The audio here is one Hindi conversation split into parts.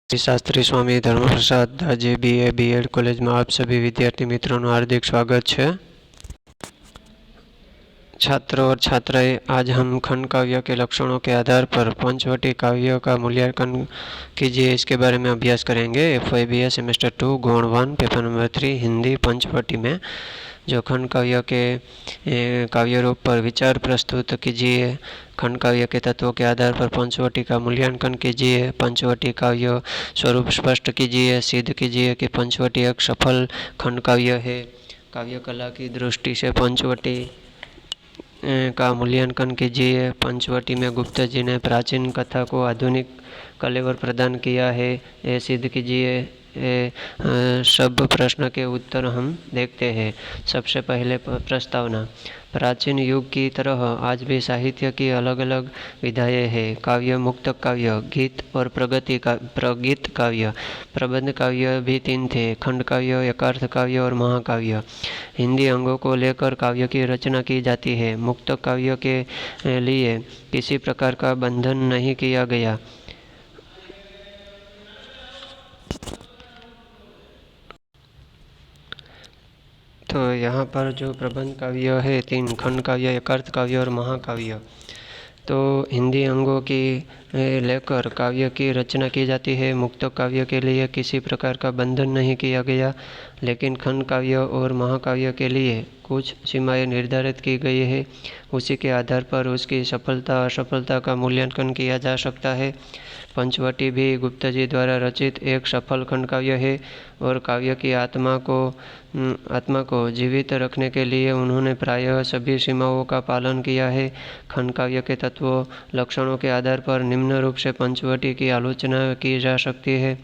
शास्त्री स्वामी धर्मप्रसाद दाजी BA BEd कॉलेज में आप सभी विद्यार्थी मित्रों का हार्दिक स्वागत है। छात्रों और छात्राएं, आज हम खंड काव्य के लक्षणों के आधार पर पंचवटी काव्यों का मूल्यांकन कीजिए, इसके बारे में अभ्यास करेंगे। FYBA सेमेस्टर 2 गौण 1 पेपर नंबर 3 हिंदी पंचवटी में जो खंड काव्य के काव्य रूप पर विचार प्रस्तुत कीजिए। खंड काव्य के तत्वों के आधार पर पंचवटी का मूल्यांकन कीजिए। पंचवटी काव्य स्वरूप स्पष्ट कीजिए। सिद्ध कीजिए कि पंचवटी एक सफल खंड काव्य है। काव्य कला की दृष्टि से पंचवटी का मूल्यांकन कीजिए। पंचवटी में गुप्त जी ने प्राचीन कथा को आधुनिक कलेवर प्रदान किया है, ये सिद्ध कीजिए। सब प्रश्न के उत्तर हम देखते हैं। सबसे पहले प्रस्तावना। प्राचीन युग की तरह आज भी साहित्य की अलग अलग विधाएं हैं। काव्य, मुक्तक काव्य, गीत और प्रगीत काव्य। प्रबंध काव्य भी 3 थे: खंड काव्य, एकार्थ काव्य और महाकाव्य। हिंदी अंगों को लेकर काव्य की रचना की जाती है। मुक्तक काव्य के लिए किसी प्रकार का बंधन नहीं किया गया। तो यहाँ पर जो प्रबंध काव्य है 3: खंड काव्य, एकार्थ काव्य और महाकाव्य। तो हिंदी अंगों की लेकर काव्य की रचना की जाती है। मुक्तक काव्य के लिए किसी प्रकार का बंधन नहीं किया गया, लेकिन खंड काव्य और महाकाव्य के लिए कुछ सीमाएं निर्धारित की गई है। उसी के आधार पर उसकी सफलता असफलता का मूल्यांकन किया जा सकता है। पंचवटी भी गुप्त जी द्वारा रचित एक सफल खंड काव्य है और काव्य की आत्मा को जीवित रखने के लिए उन्होंने प्रायः सभी सीमाओं का पालन किया है। खंड काव्य के तत्वों लक्षणों के आधार पर निम्न रूप से पंचवटी की आलोचना की जा सकती है।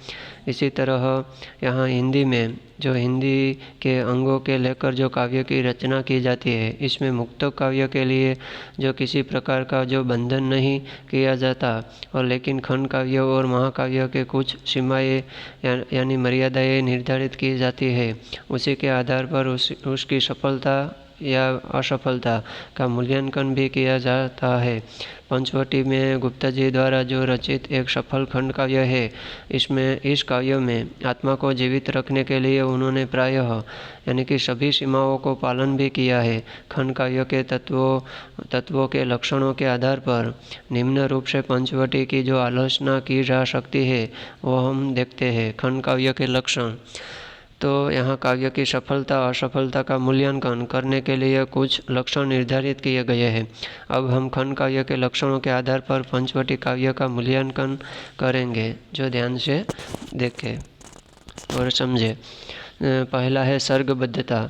इसी तरह यहाँ हिंदी में जो हिंदी के अंगों के लेकर जो काव्य की रचना की जाती है, इसमें मुक्तक काव्य के लिए जो किसी प्रकार का जो बंधन नहीं किया जाता, और लेकिन खंड काव्य और महाकाव्य के कुछ सीमाएं यानी मर्यादाएं निर्धारित की जाती है। उसी के आधार पर उसकी सफलता या असफलता का मूल्यांकन भी किया जाता है। पंचवटी में गुप्ता जी द्वारा जो रचित एक सफल खंड काव्य है, इस काव्य में आत्मा को जीवित रखने के लिए उन्होंने प्रायः यानी कि सभी सीमाओं को पालन भी किया है। खंड काव्य के तत्वों के लक्षणों के आधार पर निम्न रूप से पंचवटी की जो आलोचना की जा सकती है वो हम देखते हैं। खंड काव्य के लक्षण। तो यहाँ काव्य की सफलता असफलता का मूल्यांकन करने के लिए कुछ लक्षण निर्धारित किए गए हैं। अब हम खंड काव्य के लक्षणों के आधार पर पंचवटी काव्य का मूल्यांकन करेंगे, जो ध्यान से देखें और समझें। पहला है सर्गबद्धता।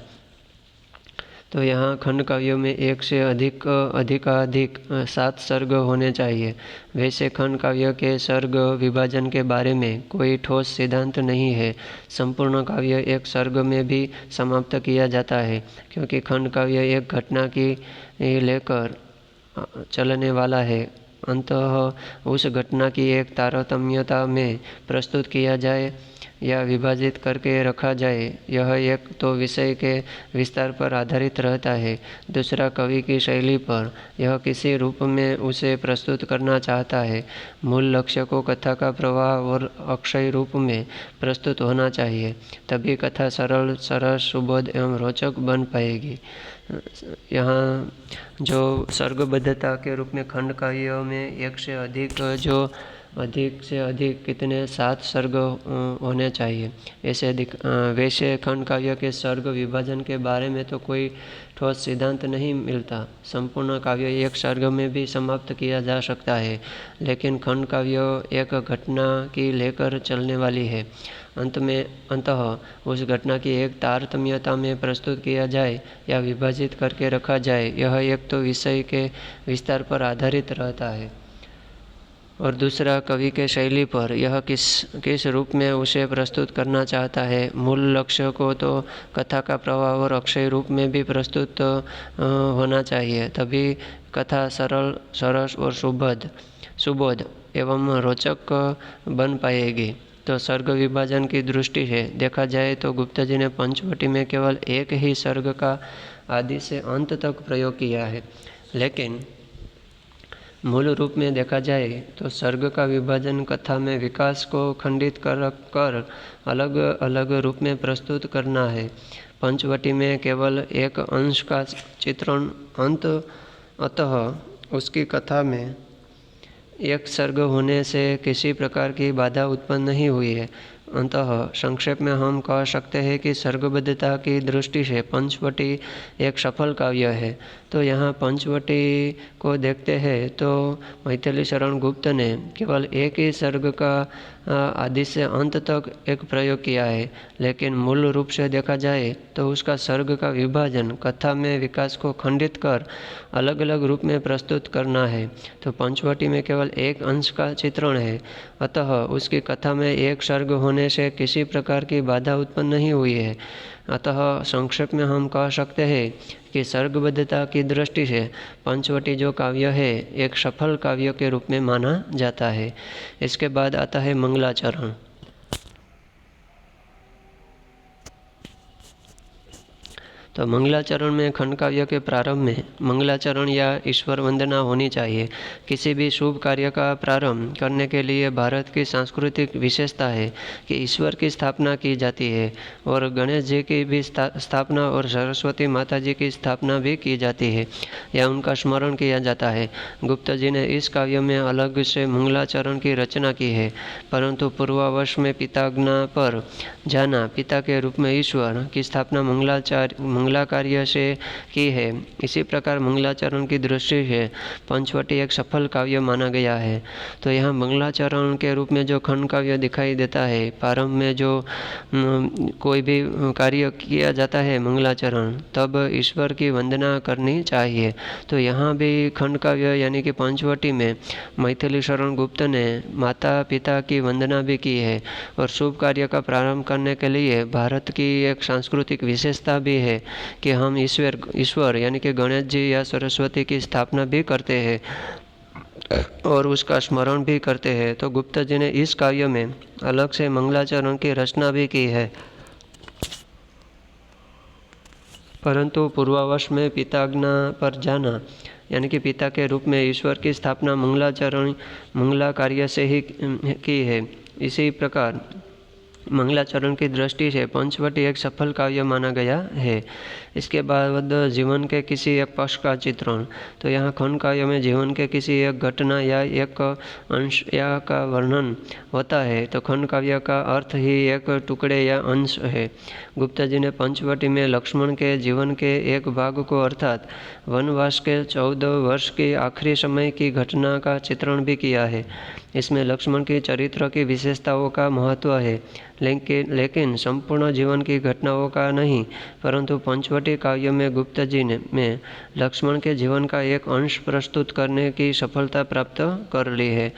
तो यहाँ खंड काव्यों में एक से अधिकाधिक 7 सर्ग होने चाहिए। वैसे खंड काव्य के सर्ग विभाजन के बारे में कोई ठोस सिद्धांत नहीं है। संपूर्ण काव्य एक सर्ग में भी समाप्त किया जाता है, क्योंकि खंड काव्य एक घटना की लेकर चलने वाला है। अंततः उस घटना की एक तारतम्यता में प्रस्तुत किया जाए या विभाजित करके रखा जाए, यह एक तो विषय के विस्तार पर आधारित रहता है, दूसरा कवि की शैली पर। यह किसी रूप में उसे प्रस्तुत करना चाहता है। मूल लक्ष्य को कथा का प्रवाह और अक्षय रूप में प्रस्तुत होना चाहिए, तभी कथा सरल, सरस, सुबोध एवं रोचक बन पाएगी। यहाँ जो सर्गबद्धता के रूप में खंड काव्यों में एक से अधिक कितने 7 सर्ग होने चाहिए। वैसे खंड काव्य के सर्ग विभाजन के बारे में तो कोई ठोस सिद्धांत नहीं मिलता। संपूर्ण काव्य एक सर्ग में भी समाप्त किया जा सकता है, लेकिन खंड काव्य एक घटना की लेकर चलने वाली है। अंततः उस घटना की एक तारतम्यता में प्रस्तुत किया जाए या विभाजित करके रखा जाए, यह एक तो विषय के विस्तार पर आधारित रहता है, और दूसरा कवि के शैली पर। यह किस रूप में उसे प्रस्तुत करना चाहता है। मूल लक्ष्य को तो कथा का प्रवाह और अक्षय रूप में भी प्रस्तुत होना चाहिए, तभी कथा सरल, सरस और सुबोध एवं रोचक बन पाएगी। तो सर्ग विभाजन की दृष्टि से देखा जाए तो गुप्ता जी ने पंचवटी में केवल एक ही सर्ग का आदि से अंत तक प्रयोग किया है, लेकिन मूल रूप में देखा जाए तो सर्ग का विभाजन कथा में विकास को खंडित कर अलग अलग रूप में प्रस्तुत करना है। पंचवटी में केवल एक अंश का चित्रण अतः उसकी कथा में एक सर्ग होने से किसी प्रकार की बाधा उत्पन्न नहीं हुई है। अतः संक्षेप में हम कह सकते हैं कि सर्गबद्धता की दृष्टि से पंचवटी एक सफल काव्य है। तो यहाँ पंचवटी को देखते हैं तो मैथिली शरण गुप्त ने केवल एक ही सर्ग का आदि से अंत तक एक प्रयोग किया है, लेकिन मूल रूप से देखा जाए तो उसका सर्ग का विभाजन कथा में विकास को खंडित कर अलग अलग रूप में प्रस्तुत करना है। तो पंचवटी में केवल एक अंश का चित्रण है, अतः उसकी कथा में एक सर्ग होने से किसी प्रकार की बाधा उत्पन्न नहीं हुई है। अतः संक्षेप में हम कह सकते हैं कि सर्गबद्धता की दृष्टि से पंचवटी जो काव्य है एक सफल काव्य के रूप में माना जाता है। इसके बाद आता है मंगलाचरण। तो मंगलाचरण में खंड काव्य के प्रारंभ में मंगलाचरण या ईश्वर वंदना होनी चाहिए। किसी भी शुभ कार्य का प्रारंभ करने के लिए भारत की सांस्कृतिक विशेषता है कि ईश्वर की स्थापना की जाती है और गणेश जी की भी स्थापना और सरस्वती माता जी की स्थापना भी की जाती है या उनका स्मरण किया जाता है। गुप्त जी ने इस काव्य में अलग से मंगलाचरण की रचना की है, परंतु पूर्वावश में पिताज्ञा पर जाना पिता के रूप में ईश्वर की स्थापना मंगला कार्य से की है। इसी प्रकार मंगलाचरण की दृष्टि से पंचवटी एक सफल काव्य माना गया है। तो यहाँ मंगलाचरण के रूप में जो खंड काव्य दिखाई देता है, प्रारंभ में जो कोई भी कार्य किया जाता है मंगलाचरण, तब ईश्वर की वंदना करनी चाहिए। तो यहाँ भी खंड काव्य यानी कि पंचवटी में मैथिली शरण गुप्त ने माता पिता की वंदना भी की है और शुभ कार्य का प्रारंभ करने के लिए भारत की एक सांस्कृतिक विशेषता भी है कि हम ईश्वर यानी कि गणेश जी या सरस्वती की स्थापना भी करते हैं और उसका स्मरण भी करते हैं। तो गुप्त जी ने इस काव्य में अलग से मंगलाचरण की रचना भी की है, परंतु पूर्वावश में पिताज्ञा पर जाना यानी कि पिता के रूप में ईश्वर की स्थापना मंगला कार्य से ही की है। इसी प्रकार मंगलाचरण की दृष्टि से पंचवटी एक सफल काव्य माना गया है। इसके बाद जीवन के किसी एक पक्ष का चित्रण। तो यहाँ खंड काव्य में जीवन के किसी एक घटना या एक अंश या का वर्णन होता है, तो खंड काव्य का अर्थ ही एक टुकड़े या अंश है। गुप्त जी ने पंचवटी में लक्ष्मण के जीवन के एक भाग को अर्थात वनवास के 14 वर्ष के आखिरी समय की घटना का चित्रण भी किया है। इसमें लक्ष्मण के चरित्र की विशेषताओं का महत्व है, लेकिन संपूर्ण जीवन की घटनाओं का नहीं, परंतु पंचवटी काव्य में गुप्त जी ने लक्ष्मण के जीवन का एक अंश प्रस्तुत करने की सफलता प्राप्त कर ली है।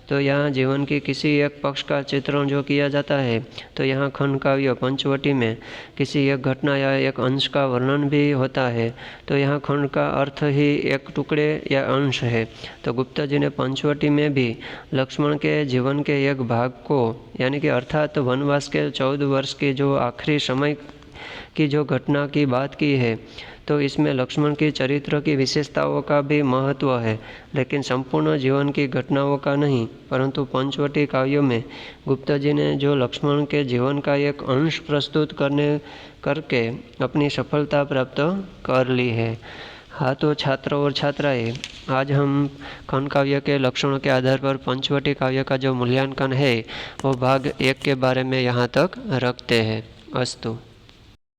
तो यहाँ जीवन की किसी एक पक्ष का चित्रण जो किया जाता है, तो यहाँ खंड काव्य पंचवटी में किसी एक घटना या एक अंश का वर्णन भी होता है। तो यहाँ खंड का अर्थ ही एक टुकड़े या अंश है। तो गुप्त जी ने पंचवटी में भी लक्ष्मण के जीवन के एक भाग को यानी कि अर्थात वनवास के 14 वर्ष के जो आखिरी समय की जो घटना की बात की है, तो इसमें लक्ष्मण के चरित्र की विशेषताओं का भी महत्व है, लेकिन संपूर्ण जीवन की घटनाओं का नहीं। परंतु पंचवटी काव्यों में गुप्त जी ने जो लक्ष्मण के जीवन का एक अंश प्रस्तुत करके अपनी सफलता प्राप्त कर ली है। हाँ, तो छात्रों और छात्राएं, आज हम खंड काव्य के लक्षणों के आधार पर पंचवटी काव्य का जो मूल्यांकन है वो भाग 1 के बारे में यहाँ तक रखते हैं। अस्तु।